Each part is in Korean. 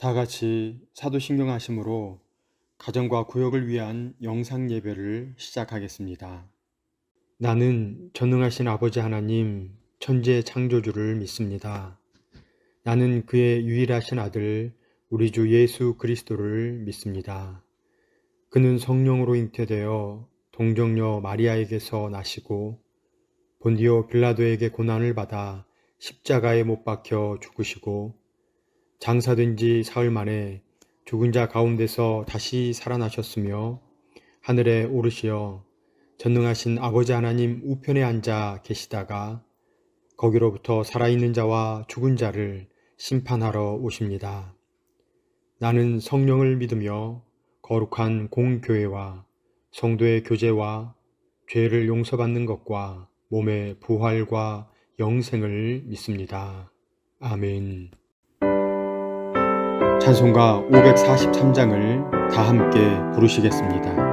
다 같이 사도신경 하심으로 가정과 구역을 위한 영상 예배를 시작하겠습니다. 나는 전능하신 아버지 하나님 천지의 창조주를 믿습니다. 나는 그의 유일하신 아들 우리 주 예수 그리스도를 믿습니다. 그는 성령으로 잉태되어 동정녀 마리아에게서 나시고 본디오 빌라도에게 고난을 받아 십자가에 못 박혀 죽으시고 장사된 지 사흘 만에 죽은 자 가운데서 다시 살아나셨으며 하늘에 오르시어 전능하신 아버지 하나님 우편에 앉아 계시다가 거기로부터 살아있는 자와 죽은 자를 심판하러 오십니다. 나는 성령을 믿으며 거룩한 공교회와 성도의 교제와 죄를 용서받는 것과 몸의 부활과 영생을 믿습니다. 아멘. 찬송가 543장을 다 함께 부르시겠습니다.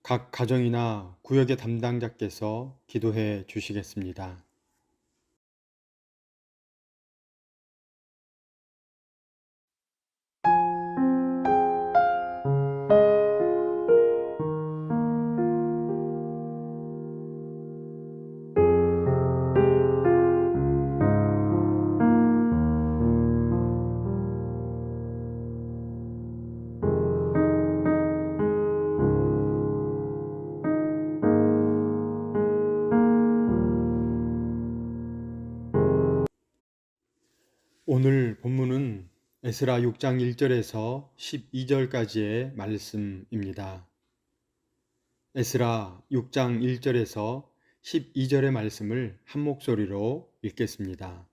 각 가정이나 구역의 담당자께서 기도해 주시겠습니다. 오늘 본문은 에스라 6장 1절에서 12절까지의 말씀입니다. 에스라 6장 1절에서 12절의 말씀을 한 목소리로 읽겠습니다.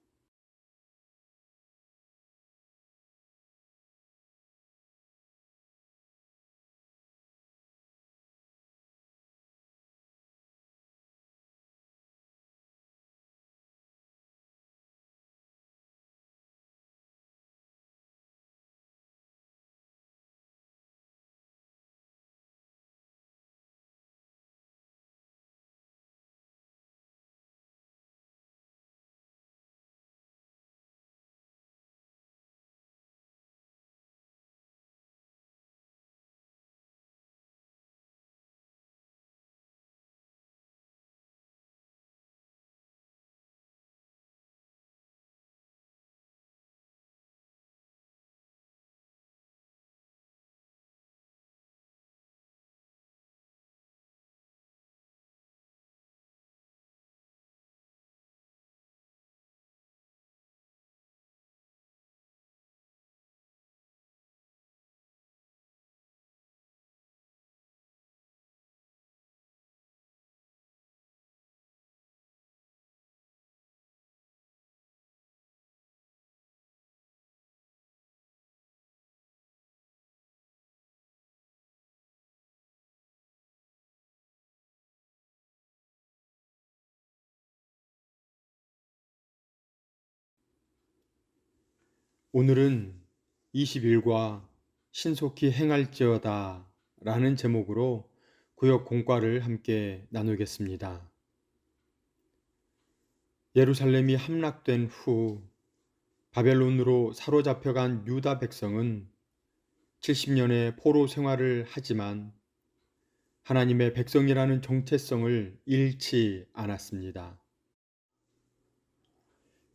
오늘은 20일과 신속히 행할지어다 라는 제목으로 구역 공과를 함께 나누겠습니다. 예루살렘이 함락된 후 바벨론으로 사로잡혀간 유다 백성은 70년의 포로 생활을 하지만 하나님의 백성이라는 정체성을 잃지 않았습니다.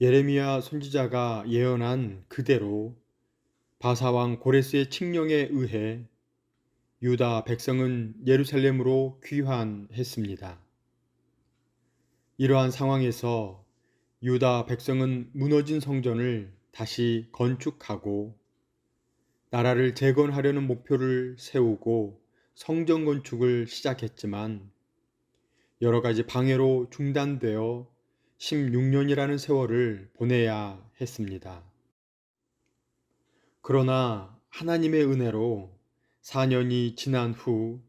예레미야 선지자가 예언한 그대로 바사왕 고레스의 칙령에 의해 유다 백성은 예루살렘으로 귀환했습니다. 이러한 상황에서 유다 백성은 무너진 성전을 다시 건축하고 나라를 재건하려는 목표를 세우고 성전 건축을 시작했지만 여러 가지 방해로 중단되어 16년이라는 세월을 보내야 했습니다. 그러나 하나님의 은혜로 4년이 지난 후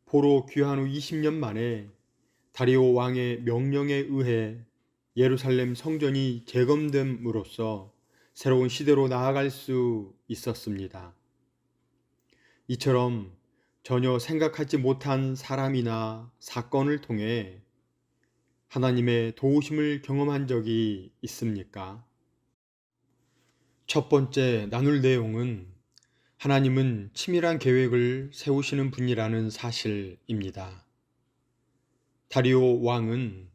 포로 귀환 후 20년 만에 다리오 왕의 명령에 의해 예루살렘 성전이 재건됨으로써 새로운 시대로 나아갈 수 있었습니다. 이처럼 전혀 생각하지 못한 사람이나 사건을 통해 하나님의 도우심을 경험한 적이 있습니까? 첫 번째 나눌 내용은 하나님은 치밀한 계획을 세우시는 분이라는 사실입니다. 다리오 왕은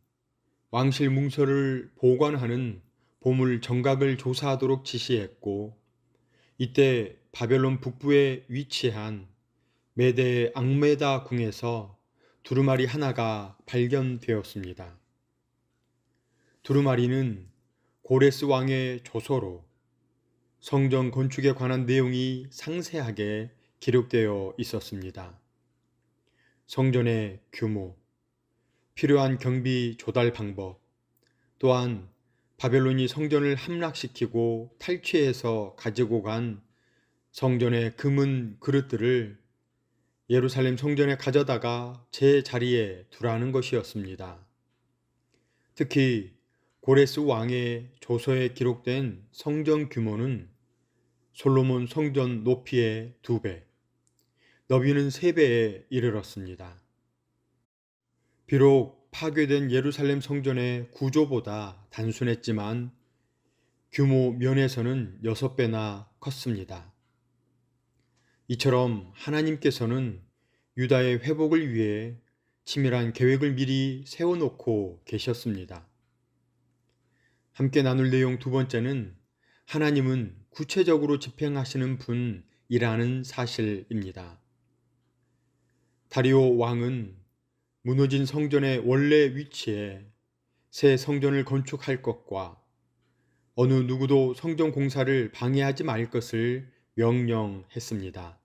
왕실 문서를 보관하는 보물 정각을 조사하도록 지시했고 이때 바벨론 북부에 위치한 메대의 앙메다 궁에서 두루마리 하나가 발견되었습니다. 두루마리는 고레스 왕의 조서로 성전 건축에 관한 내용이 상세하게 기록되어 있었습니다. 성전의 규모, 필요한 경비 조달 방법, 또한 바벨론이 성전을 함락시키고 탈취해서 가지고 간 성전의 금은 그릇들을 예루살렘 성전에 가져다가 제 자리에 두라는 것이었습니다. 특히 고레스 왕의 조서에 기록된 성전 규모는 솔로몬 성전 높이의 2배, 너비는 3배에 이르렀습니다. 비록 파괴된 예루살렘 성전의 구조보다 단순했지만 규모 면에서는 6배나 컸습니다. 이처럼 하나님께서는 유다의 회복을 위해 치밀한 계획을 미리 세워놓고 계셨습니다. 함께 나눌 내용 두 번째는 하나님은 구체적으로 집행하시는 분이라는 사실입니다. 다리오 왕은 무너진 성전의 원래 위치에 새 성전을 건축할 것과 어느 누구도 성전 공사를 방해하지 말 것을 명령했습니다.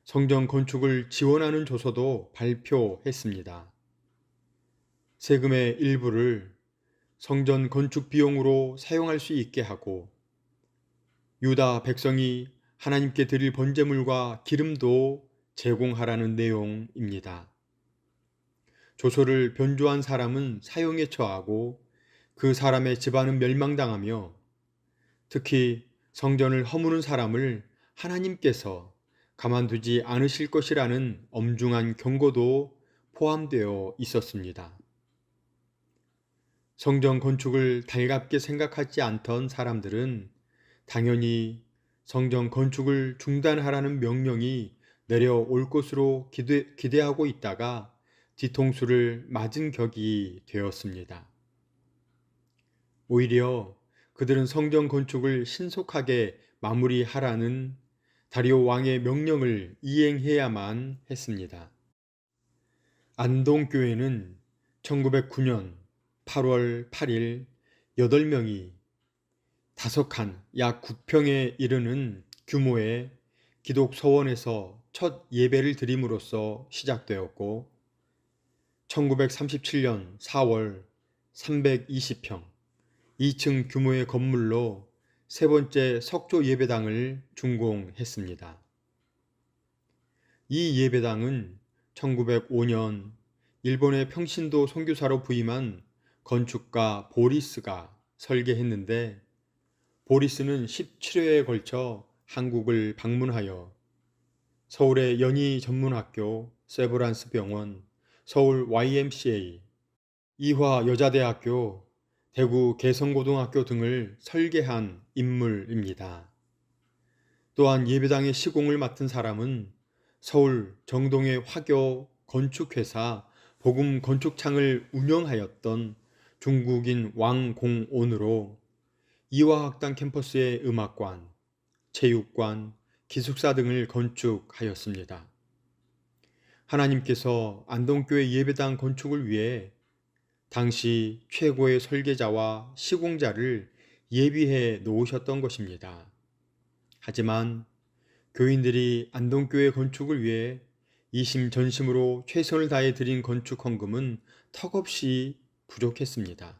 성전 건축을 지원하는 조서도 발표했습니다. 세금의 일부를 성전 건축 비용으로 사용할 수 있게 하고 유다 백성이 하나님께 드릴 번제물과 기름도 제공하라는 내용입니다. 조서를 변조한 사람은 사형에 처하고 그 사람의 집안은 멸망당하며 특히 성전을 허무는 사람을 하나님께서 가만두지 않으실 것이라는 엄중한 경고도 포함되어 있었습니다. 성전 건축을 달갑게 생각하지 않던 사람들은 당연히 성전 건축을 중단하라는 명령이 내려올 것으로 기대하고 있다가 뒤통수를 맞은 격이 되었습니다. 오히려 그들은 성전 건축을 신속하게 마무리하라는 다리오 왕의 명령을 이행해야만 했습니다. 안동교회는 1909년 8월 8일 8명이 5칸 약 9평에 이르는 규모의 기독 서원에서 첫 예배를 드림으로써 시작되었고 1937년 4월 320평 2층 규모의 건물로 세 번째 석조 예배당을 준공했습니다. 이 예배당은 1905년 일본의 평신도 선교사로 부임한 건축가 보리스가 설계했는데 보리스는 17회에 걸쳐 한국을 방문하여 서울의 연희 전문학교, 세브란스 병원, 서울 YMCA, 이화 여자대학교, 대구 개성고등학교 등을 설계한 인물입니다. 또한 예배당의 시공을 맡은 사람은 서울 정동의 화교 건축회사 복음 건축창을 운영하였던 중국인 왕공온으로 이화학당 캠퍼스의 음악관, 체육관, 기숙사 등을 건축하였습니다. 하나님께서 안동교회 예배당 건축을 위해 당시 최고의 설계자와 시공자를 예비해 놓으셨던 것입니다. 하지만 교인들이 안동교회 건축을 위해 이심전심으로 최선을 다해 드린 건축 헌금은 턱없이 부족했습니다.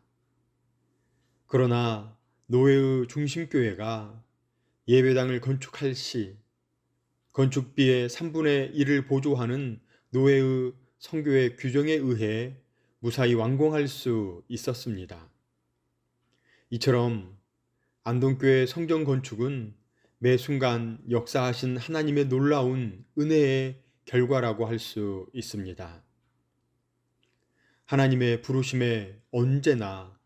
그러나 노회의 중심교회가 예배당을 건축할 시 건축비의 3분의 1을 보조하는 노회의 성교회 규정에 의해 무사히 완공할 수 있었습니다. 이처럼 안동교회 성전 건축은 매 순간 역사하신 하나님의 놀라운 은혜의 결과라고 할 수 있습니다. 하나님의 부르심에 언제나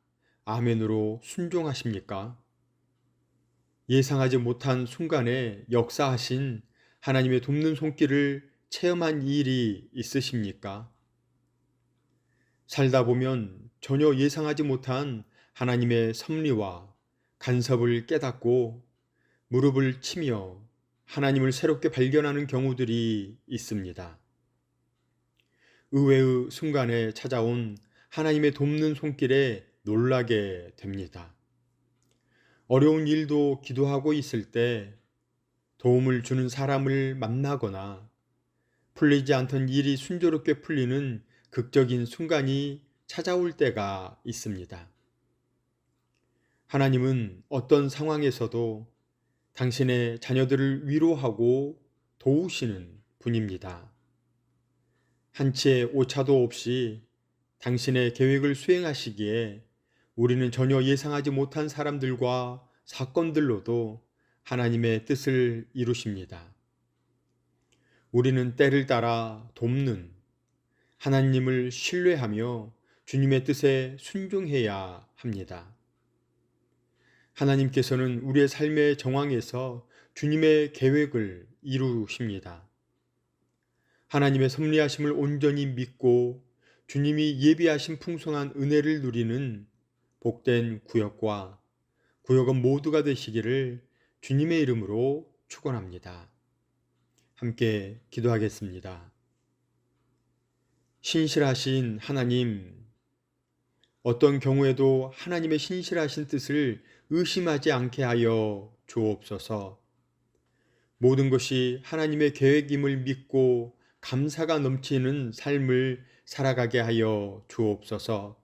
아멘으로 순종하십니까? 예상하지 못한 순간에 역사하신 하나님의 돕는 손길을 체험한 일이 있으십니까? 살다 보면 전혀 예상하지 못한 하나님의 섭리와 간섭을 깨닫고 무릎을 치며 하나님을 새롭게 발견하는 경우들이 있습니다. 의외의 순간에 찾아온 하나님의 돕는 손길에 놀라게 됩니다. 어려운 일도 기도하고 있을 때 도움을 주는 사람을 만나거나 풀리지 않던 일이 순조롭게 풀리는 극적인 순간이 찾아올 때가 있습니다. 하나님은 어떤 상황에서도 당신의 자녀들을 위로하고 도우시는 분입니다. 한치의 오차도 없이 당신의 계획을 수행하시기에 우리는 전혀 예상하지 못한 사람들과 사건들로도 하나님의 뜻을 이루십니다. 우리는 때를 따라 돕는 하나님을 신뢰하며 주님의 뜻에 순종해야 합니다. 하나님께서는 우리의 삶의 정황에서 주님의 계획을 이루십니다. 하나님의 섭리하심을 온전히 믿고 주님이 예비하신 풍성한 은혜를 누리는 복된 구역과 구역원 모두가 되시기를 주님의 이름으로 축원합니다. 함께 기도하겠습니다. 신실하신 하나님, 어떤 경우에도 하나님의 신실하신 뜻을 의심하지 않게 하여 주옵소서. 모든 것이 하나님의 계획임을 믿고 감사가 넘치는 삶을 살아가게 하여 주옵소서.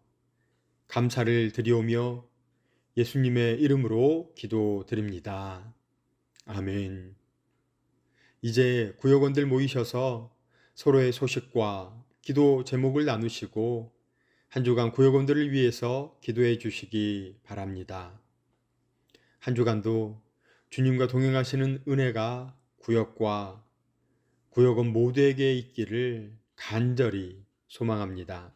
감사를 드리오며 예수님의 이름으로 기도드립니다. 아멘. 이제 구역원들 모이셔서 서로의 소식과 기도 제목을 나누시고 한 주간 구역원들을 위해서 기도해 주시기 바랍니다. 한 주간도 주님과 동행하시는 은혜가 구역과 구역원 모두에게 있기를 간절히 소망합니다.